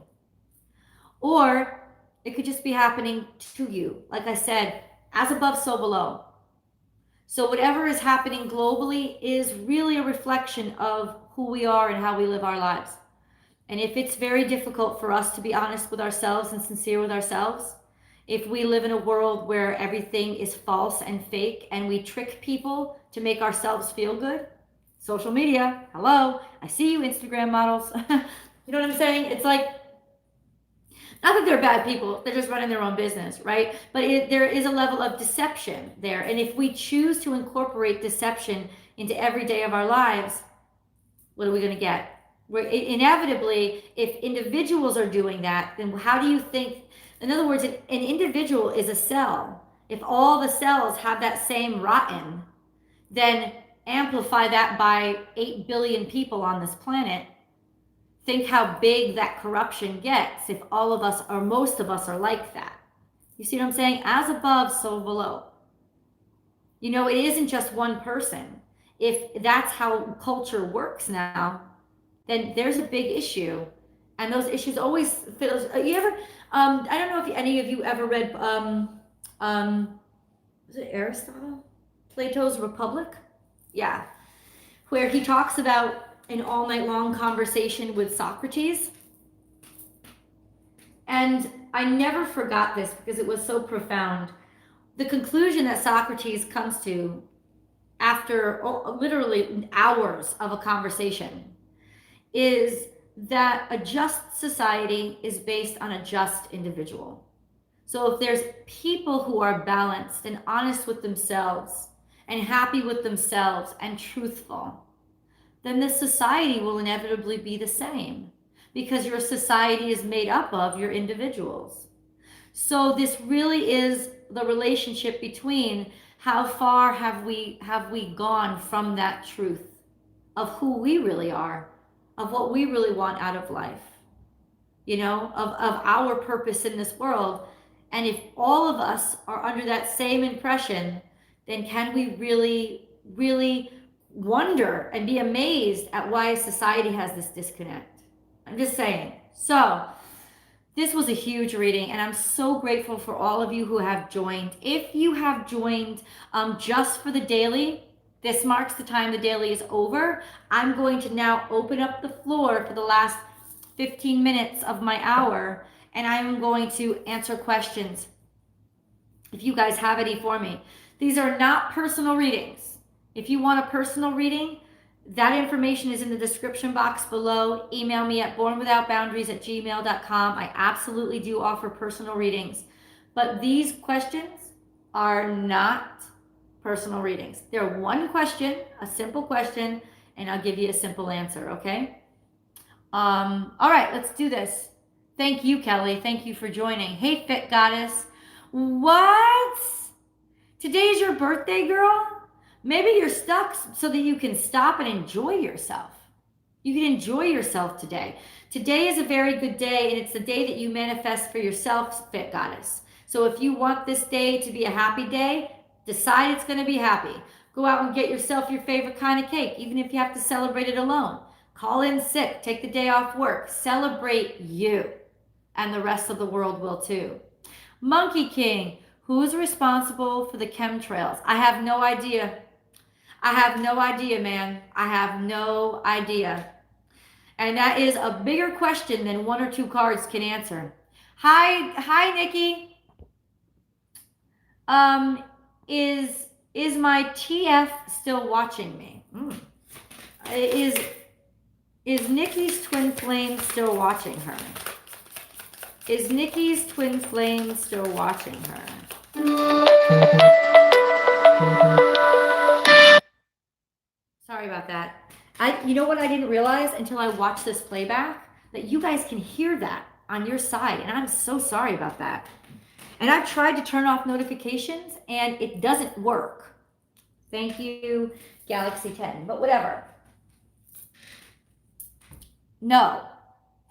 Or it could just be happening to you. Like I said, as above, so below. So whatever is happening globally is really a reflection of who we are and how we live our lives. And if it's very difficult for us to be honest with ourselves and sincere with ourselves, if we live in a world where everything is false and fake and we trick people to make ourselves feel good. Social media, hello, I see you Instagram models. You know what I'm saying? It's like, not that they're bad people, they're just running their own business, right? But there is a level of deception there. And if we choose to incorporate deception into every day of our lives, what are we going to get? Inevitably, if individuals are doing that, then how do you think, in other words, an individual is a cell. If all the cells have that same rotten, then amplify that by 8 billion people on this planet. Think how big that corruption gets if all of us or most of us are like that. You see what I'm saying? As above, so below. You know, it isn't just one person. If that's how culture works now, then there's a big issue. And those issues always feel, you ever, I don't know if any of you ever read, was it Aristotle? Plato's Republic? Yeah. Where he talks about an all night long conversation with Socrates. And I never forgot this because it was so profound. The conclusion that Socrates comes to after literally hours of a conversation is that a just society is based on a just individual. So if there's people who are balanced and honest with themselves and happy with themselves and truthful, then the society will inevitably be the same because your society is made up of your individuals. So this really is the relationship between how far have we gone from that truth of who we really are, of what we really want out of life, you know, of our purpose in this world. And if all of us are under that same impression, then can we really, really wonder and be amazed at why society has this disconnect? I'm just saying. So this was a huge reading, and I'm so grateful for all of you who have joined. If you have joined just for the daily, this marks the time the daily is over. I'm going to now open up the floor for the last 15 minutes of my hour, and I'm going to answer questions if you guys have any for me. These are not personal readings. If you want a personal reading, that information is in the description box below. Email me at bornwithoutboundaries@gmail.com. I absolutely do offer personal readings, but these questions are not personal readings. They're one question, a simple question, and I'll give you a simple answer, okay? All right, let's do this. Thank you, Kelly. Thank you for joining. Hey, Fit Goddess. What? Today's your birthday, girl? Maybe you're stuck so that you can stop and enjoy yourself. You can enjoy yourself today. Today is a very good day, and it's the day that you manifest for yourself, Fit Goddess. So if you want this day to be a happy day, decide it's going to be happy. Go out and get yourself your favorite kind of cake, even if you have to celebrate it alone. Call in sick, take the day off work, celebrate you, and the rest of the world will too. Monkey King, who's responsible for the chemtrails? I have no idea. I have no idea, man. I have no idea. And that is a bigger question than one or two cards can answer. Hi, Nikki. Is my TF still watching me? Is Nikki's twin flame still watching her? Is Nikki's twin flame still watching her? Sorry about that. You know what I didn't realize until I watched this playback? That you guys can hear that on your side, and I'm so sorry about that. And I've tried to turn off notifications, and it doesn't work. Thank you, Galaxy 10, but whatever. No,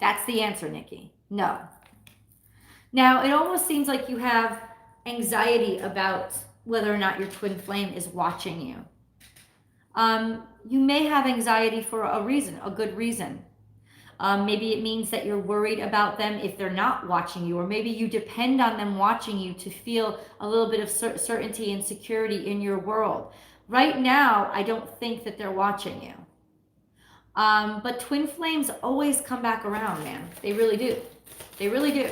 that's the answer, Nikki. No. Now, it almost seems like you have anxiety about whether or not your twin flame is watching you. You may have anxiety for a reason, a good reason. Maybe it means that you're worried about them if they're not watching you, or maybe you depend on them watching you to feel a little bit of certainty and security in your world. Right now, I don't think that they're watching you. But twin flames always come back around, man. They really do. They really do.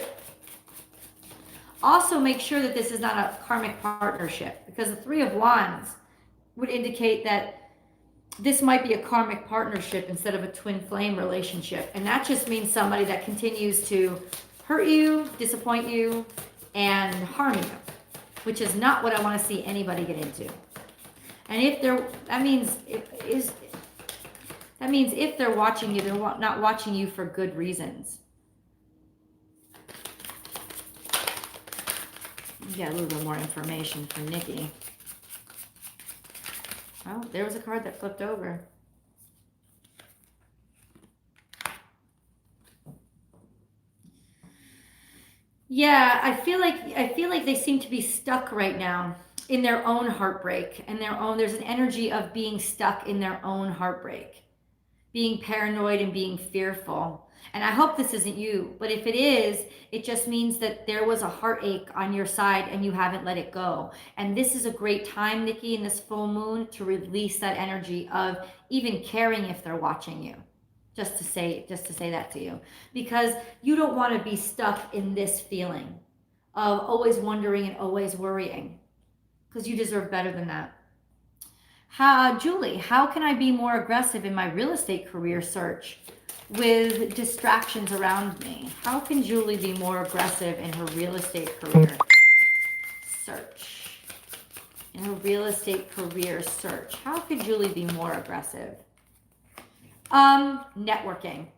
Also, make sure that this is not a karmic partnership, because the Three of Wands would indicate that this might be a karmic partnership instead of a twin flame relationship. And that just means somebody that continues to hurt you, disappoint you, and harm you, which is not what I want to see anybody get into. And if they're, that means if they're watching you, they're not watching you for good reasons. Get a little bit more information from Nikki. Oh, there was a card that flipped over. Yeah, I feel like they seem to be stuck right now in their own heartbreak and there's an energy of being stuck in their own heartbreak, being paranoid and being fearful. And I hope this isn't you, but if it is, it just means that there was a heartache on your side and you haven't let it go. And this is a great time, Nikki, in this full moon to release that energy of even caring if they're watching you. Just to say that to you, because you don't want to be stuck in this feeling of always wondering and always worrying, because you deserve better than that. Julie, how can I be more aggressive in my real estate career search with distractions around me? How can Julie be more aggressive in her real estate career search? In her real estate career search, how could Julie be more aggressive? Networking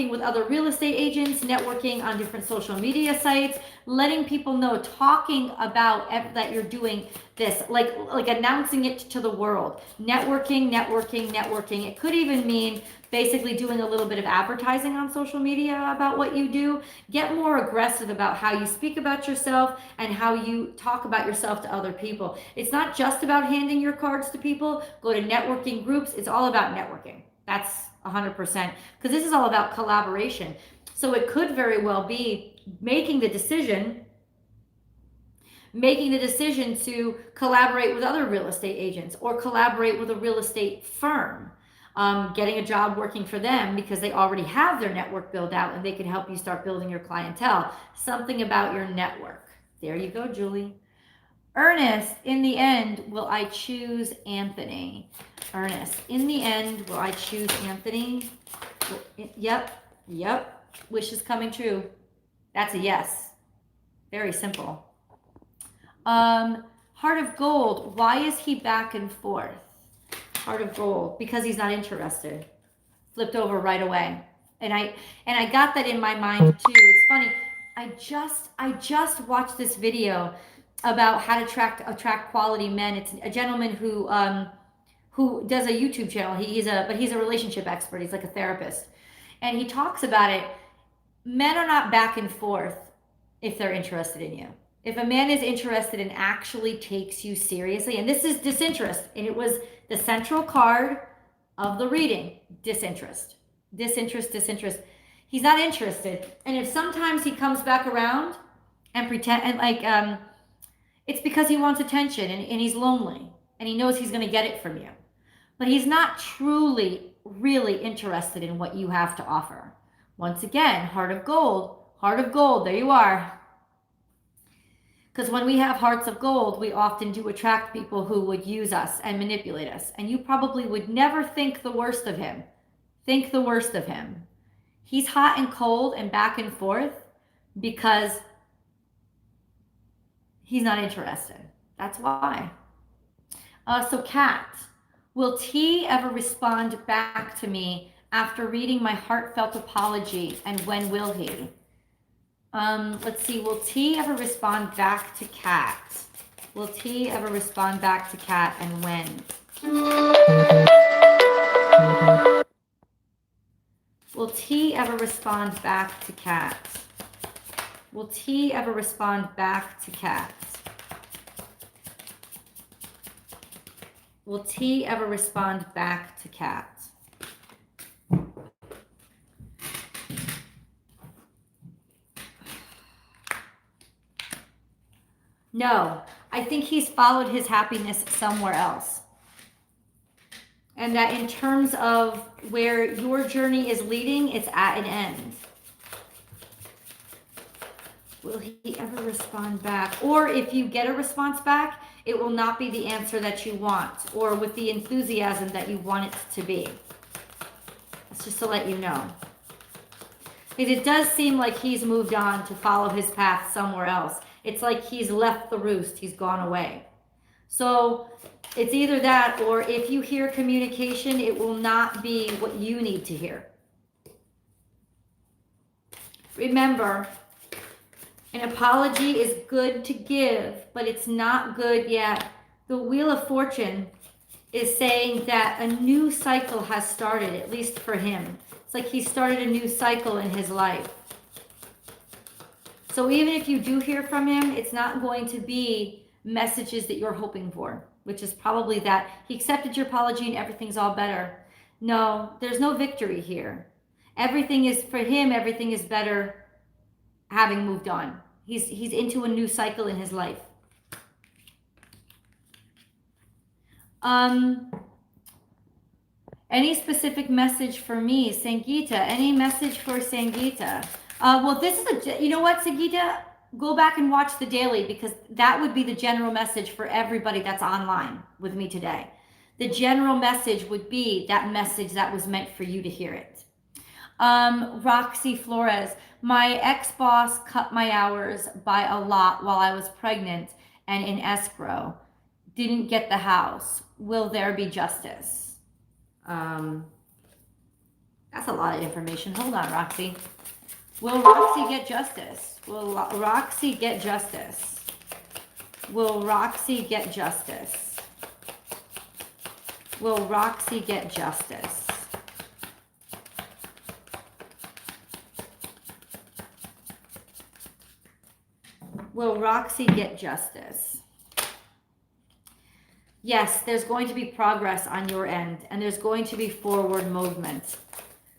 with other real estate agents, networking on different social media sites, letting people know, talking about that you're doing this, like announcing it to the world. Networking. It could even mean basically doing a little bit of advertising on social media about what you do. Get more aggressive about how you speak about yourself and how you talk about yourself to other people. It's not just about handing your cards to people. Go to networking groups. It's all about networking. That's 100%, because this is all about collaboration. So it could very well be making the decision to collaborate with other real estate agents or collaborate with a real estate firm, getting a job working for them because they already have their network built out and they can help you start building your clientele. Something about your network. There you go, Julie. Ernest, in the end, will I choose Anthony? Ernest, in the end, will I choose Anthony? Yep. Wish is coming true. That's a yes. Very simple. Heart of Gold, why is he back and forth? Heart of Gold, because he's not interested. Flipped over right away. And I got that in my mind too. It's funny. I just watched this video about how to attract quality men. It's a gentleman who does a YouTube channel. He's a relationship expert. He's like a therapist. And he talks about it. Men are not back and forth if they're interested in you. If a man is interested and actually takes you seriously, and this is disinterest, and it was the central card of the reading, disinterest. He's not interested. And if sometimes he comes back around and pretend, and it's because he wants attention and he's lonely and he knows he's going to get it from you. But he's not truly, really interested in what you have to offer. Once again, heart of gold, there you are. Because when we have hearts of gold, we often do attract people who would use us and manipulate us. And you probably would never think the worst of him. Think the worst of him. He's hot and cold and back and forth because he's not interested. That's why. So Kat, will T ever respond back to me after reading my heartfelt apology, and when will he? Let's see, will T ever respond back to Kat? Will T ever respond back to Kat, and when? Will T ever respond back to Kat? Will T ever respond back to Kat? Will T ever respond back to Kat? No, I think he's followed his happiness somewhere else. And that in terms of where your journey is leading, it's at an end. Will he ever respond back? Or if you get a response back, it will not be the answer that you want or with the enthusiasm that you want it to be. It's just to let you know. Because it does seem like he's moved on to follow his path somewhere else. It's like he's left the roost. He's gone away. So it's either that, or if you hear communication, it will not be what you need to hear. Remember, an apology is good to give, but it's not good yet. The Wheel of Fortune is saying that a new cycle has started, at least for him. It's like he started a new cycle in his life. So even if you do hear from him, it's not going to be messages that you're hoping for, which is probably that he accepted your apology and everything's all better. No, there's no victory here. Everything is, for him, everything is better having moved on. He's into a new cycle in his life. Any specific message for me, Sangeeta? Any message for Sangeeta? Well, this is you know what, Sangeeta? Go back and watch the daily, because that would be the general message for everybody that's online with me today. The general message would be that message that was meant for you to hear it. Roxy Flores, my ex-boss cut my hours by a lot while I was pregnant and in escrow. Didn't get the house. Will there be justice? That's a lot of information. Hold on, Roxy. Will Roxy get justice? Will Roxy get justice? Will Roxy get justice? Will Roxy get justice? Will Roxy get justice? Yes, there's going to be progress on your end, and there's going to be forward movement.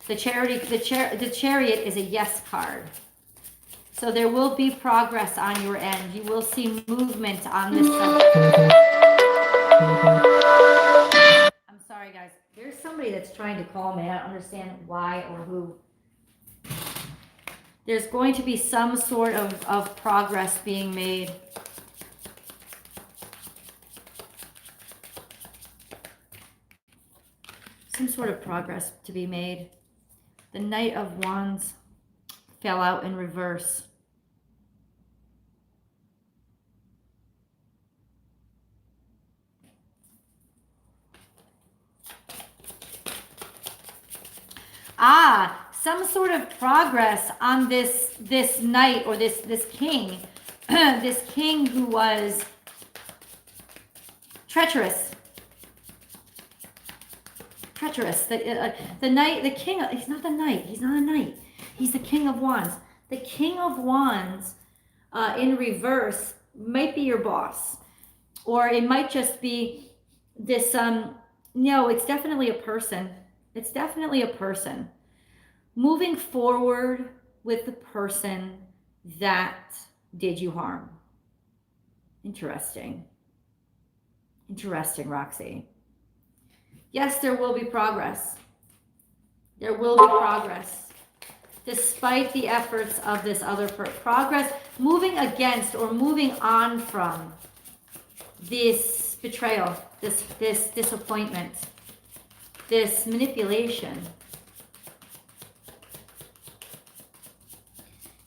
The Chariot is a yes card. So there will be progress on your end. You will see movement on this subject. I'm sorry, guys. There's somebody that's trying to call me. I don't understand why or who. There's going to be some sort of progress being made. Some sort of progress to be made. The Knight of Wands fell out in reverse. Some sort of progress on this knight or this king, this king who was treacherous. The knight, the king, he's not the knight. He's not a knight. He's the King of Wands. The King of Wands in reverse might be your boss, or it might just be this. No, it's definitely a person. It's definitely a person moving forward with the person that did you harm. Interesting, Roxy. Yes, there will be progress. There will be progress. Despite the efforts of this other progress, moving against or moving on from this betrayal, this disappointment, this manipulation.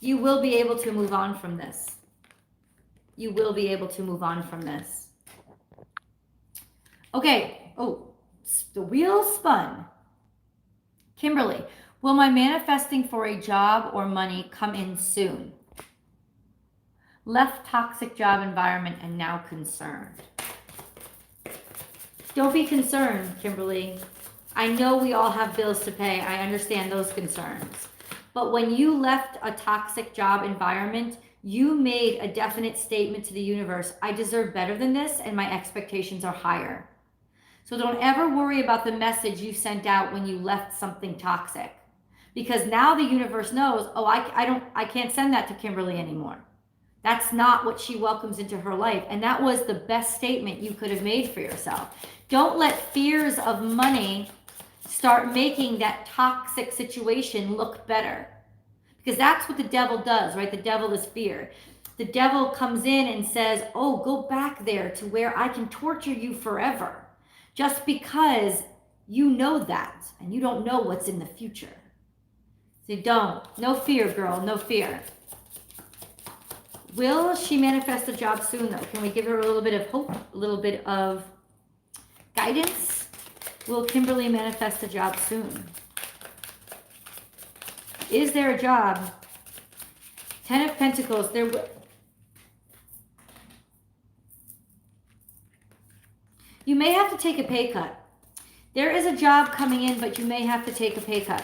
You will be able to move on from this. You will be able to move on from this. Okay. Oh. The wheel spun. Kimberly, will my manifesting for a job or money come in soon? Left toxic job environment and now concerned. Don't be concerned, Kimberly. I know we all have bills to pay. I understand those concerns. But when you left a toxic job environment, you made a definite statement to the universe. I deserve better than this, and my expectations are higher. So don't ever worry about the message you sent out when you left something toxic, because now the universe knows, oh, I can't send that to Kimberly anymore. That's not what she welcomes into her life. And that was the best statement you could have made for yourself. Don't let fears of money start making that toxic situation look better, Because that's what the devil does, right? The devil is fear. The devil comes in and says, oh, go back there to where I can torture you forever. Just because you know that and you don't know what's in the future. So don't. No fear, girl. No fear. Will she manifest a job soon, though? Can we give her a little bit of hope, a little bit of guidance? Will Kimberly manifest a job soon? Is there a job? 10 of Pentacles. You may have to take a pay cut. There is a job coming in, but you may have to take a pay cut.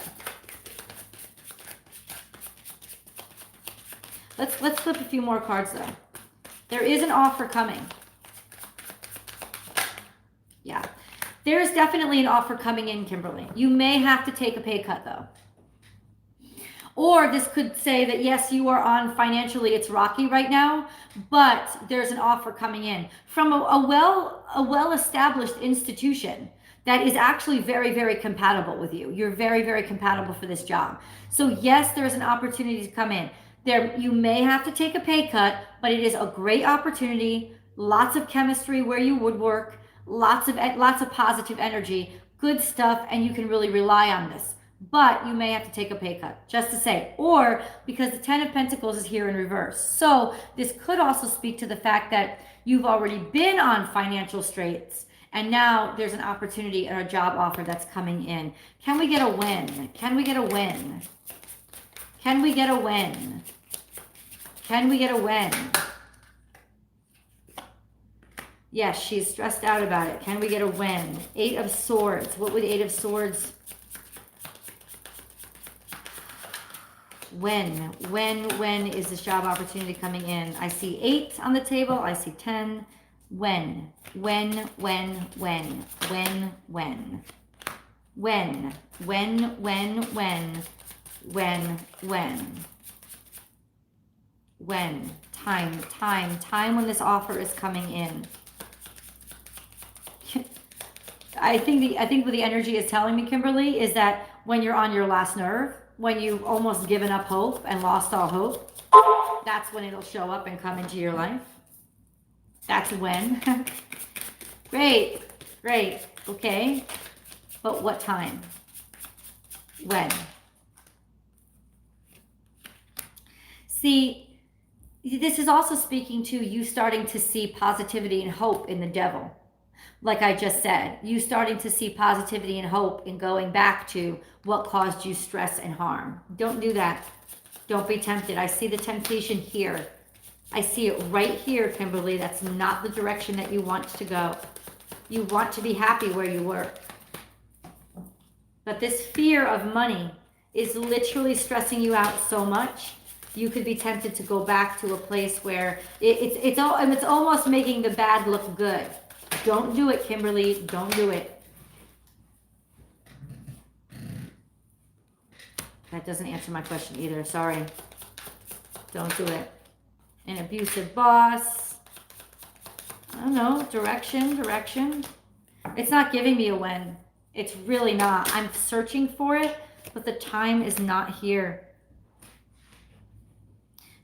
Let's flip a few more cards, though. There is an offer coming. Yeah. There is definitely an offer coming in, Kimberly. You may have to take a pay cut, though. Or this could say that, yes, you are on financially, it's rocky right now, but there's an offer coming in from a well-established institution that is actually very, very compatible with you. You're very, very compatible for this job. So yes, there's an opportunity to come in. There, you may have to take a pay cut, but it is a great opportunity. Lots of chemistry where you would work, lots of positive energy, good stuff, and you can really rely on this. But you may have to take a pay cut, just to say. Or because the 10 of Pentacles is here in reverse. So this could also speak to the fact that you've already been on financial straits, and now there's an opportunity or a job offer that's coming in. Can we get a win? Can we get a win? Can we get a win? Can we get a win? Yes, she's stressed out about it. Can we get a win? 8 of Swords. What would 8 of Swords? When is this job opportunity coming in? I see 8 on the table. I see 10. When? When? Time when this offer is coming in. I think what the energy is telling me, Kimberly, is that when you're on your last nerve, when you've almost given up hope and lost all hope, that's when it'll show up and come into your life. That's when. Great. Okay. But what time? When? See, this is also speaking to you starting to see positivity and hope in the devil. Like I just said, you starting to see positivity and hope in going back to what caused you stress and harm. Don't do that. Don't be tempted. I see the temptation here. I see it right here, Kimberly. That's not the direction that you want to go. You want to be happy where you were. But this fear of money is literally stressing you out so much. You could be tempted to go back to a place where it's almost making the bad look good. Don't do it, Kimberly. Don't do it. That doesn't answer my question either. Sorry. Don't do it. An abusive boss. I don't know. Direction. It's not giving me a win. It's really not. I'm searching for it, but the time is not here.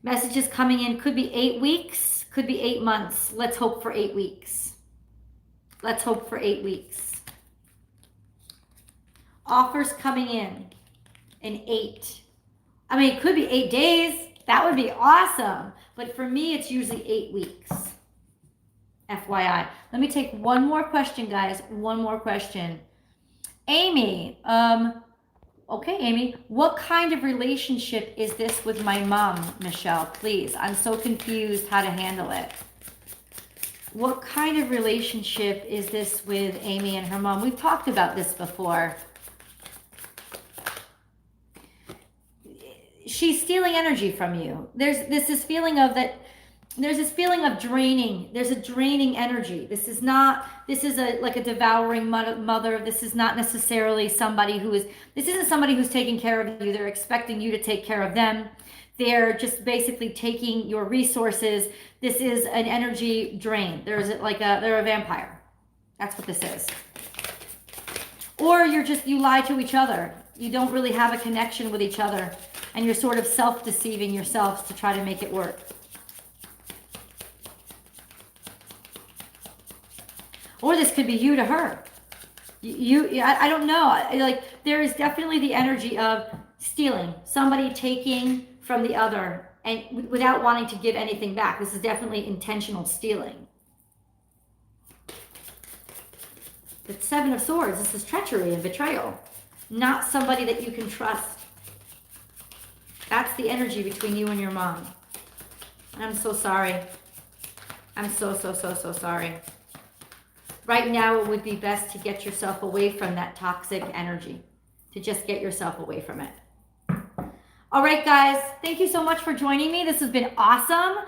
Messages coming in. Could be 8 weeks. Could be 8 months. Let's hope for 8 weeks. Let's hope for 8 weeks. Offers coming in 8. I mean, it could be 8 days. That would be awesome. But for me, it's usually 8 weeks. FYI. Let me take one more question, guys. One more question. Amy. Okay, Amy. What kind of relationship is this with my mom, Michelle? Please. I'm so confused how to handle it. What kind of relationship is this with Amy and her mom? We've talked about this before. She's stealing energy from you. There's this feeling of that. There's this feeling of draining. There's a draining energy. This is like a devouring mother. This is not necessarily somebody this isn't somebody who's taking care of you. They're expecting you to take care of them. They're just basically taking your resources. This is an energy drain. They're a vampire. That's what this is. Or you lie to each other. You don't really have a connection with each other. and you're sort of self-deceiving yourselves to try to make it work. Or this could be you to her. I don't know. Like, there is definitely the energy of stealing, somebody taking from the other and without wanting to give anything back. This is definitely intentional stealing. The Seven of Swords, this is treachery and betrayal. Not somebody that you can trust. That's the energy between you and your mom. I'm so sorry. I'm so sorry. Right now, it would be best to get yourself away from that toxic energy. To just get yourself away from it. All right, guys. Thank you so much for joining me. This has been awesome.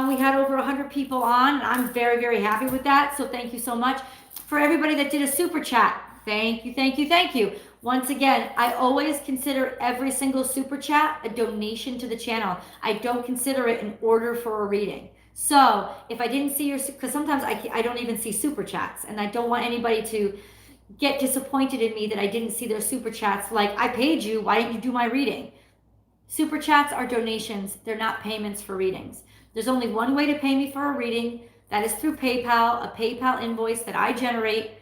We had over 100 people on, and I'm very, very happy with that. So thank you so much. For everybody that did a super chat, thank you. Once again, I always consider every single super chat a donation to the channel. I don't consider it an order for a reading. So if I didn't see your, because sometimes I don't even see super chats, and I don't want anybody to get disappointed in me that I didn't see their super chats. Like, I paid you, why didn't you do my reading? Super chats are donations. They're not payments for readings. There's only one way to pay me for a reading. That is through PayPal, a PayPal invoice that I generate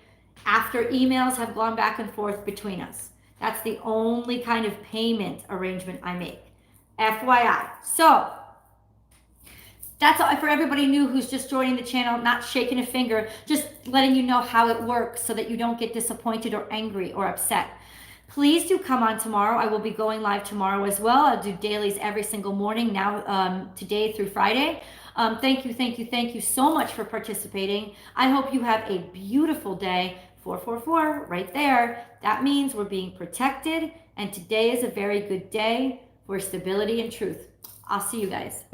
after emails have gone back and forth between us. That's the only kind of payment arrangement I make. FYI. So that's all for everybody new who's just joining the channel, not shaking a finger, just letting you know how it works so that you don't get disappointed or angry or upset. Please do come on tomorrow. I will be going live tomorrow as well. I'll do dailies every single morning now, today through Friday. Thank you so much for participating. I hope you have a beautiful day. 444 right there. That means we're being protected, and today is a very good day for stability and truth. I'll see you guys.